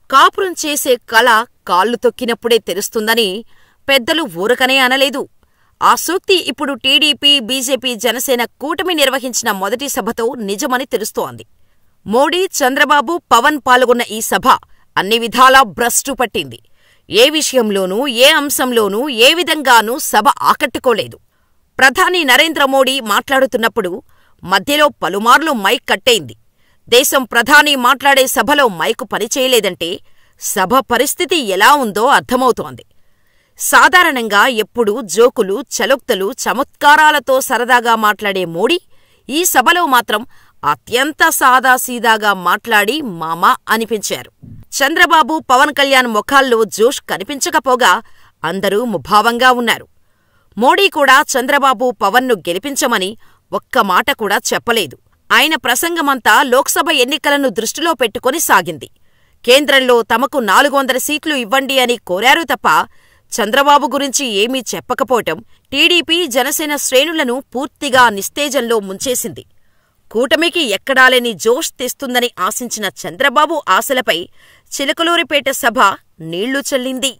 కాపురం చేసే కళ కాళ్ళు తొక్కినప్పుడే తెలుస్తుందని పెద్దలు ఊరకనే అనలేదు. ఆ సూక్తి ఇప్పుడు టీడీపీ, బీజేపీ, జనసేన కూటమి నిర్వహించిన మొదటి సభతో నిజమని తెలుస్తోంది. మోడీ, చంద్రబాబు, పవన్ పాల్గొన్న ఈ సభ అన్ని విధాలా భ్రష్టు పట్టింది. ఏ విషయంలోనూ, ఏ అంశంలోనూ, ఏ విధంగానూ సభ ఆకట్టుకోలేదు. ప్రధాని నరేంద్ర మోడీ మాట్లాడుతున్నప్పుడు మధ్యలో పలుమార్లు మైక్ కట్టయింది. దేశం ప్రధాని మాట్లాడే సభలో మైకు పనిచేయలేదంటే సభ పరిస్థితి ఎలా ఉందో అర్థమవుతోంది. సాధారణంగా ఎప్పుడూ జోకులు, చలోక్తులు, చమత్కారాలతో సరదాగా మాట్లాడే మోడీ ఈ సభలో మాత్రం అత్యంత సాదాసీదాగా మాట్లాడి మామా అనిపించారు. చంద్రబాబు, పవన్ కళ్యాణ్ ముఖాల్లో జోష్ కనిపించకపోగా అందరూ ముభావంగా ఉన్నారు. మోడీ కూడా చంద్రబాబు, పవన్ను గెలిపించమని ఒక్క మాట కూడా చెప్పలేదు. ఆయన ప్రసంగమంతా లోక్సభ ఎన్నికలను దృష్టిలో పెట్టుకుని సాగింది. కేంద్రంలో తమకు 400 సీట్లు ఇవ్వండి అని కోరారు తప్ప చంద్రబాబు గురించి ఏమీ చెప్పకపోవటం టీడీపీ, జనసేన శ్రేణులను పూర్తిగా నిస్తేజంలో ముంచేసింది. కూటమికి ఎక్కడాలేని జోష్ తెస్తుందని ఆశించిన చంద్రబాబు ఆశలపై చిలకలూరిపేట సభ నీళ్లు చల్లింది.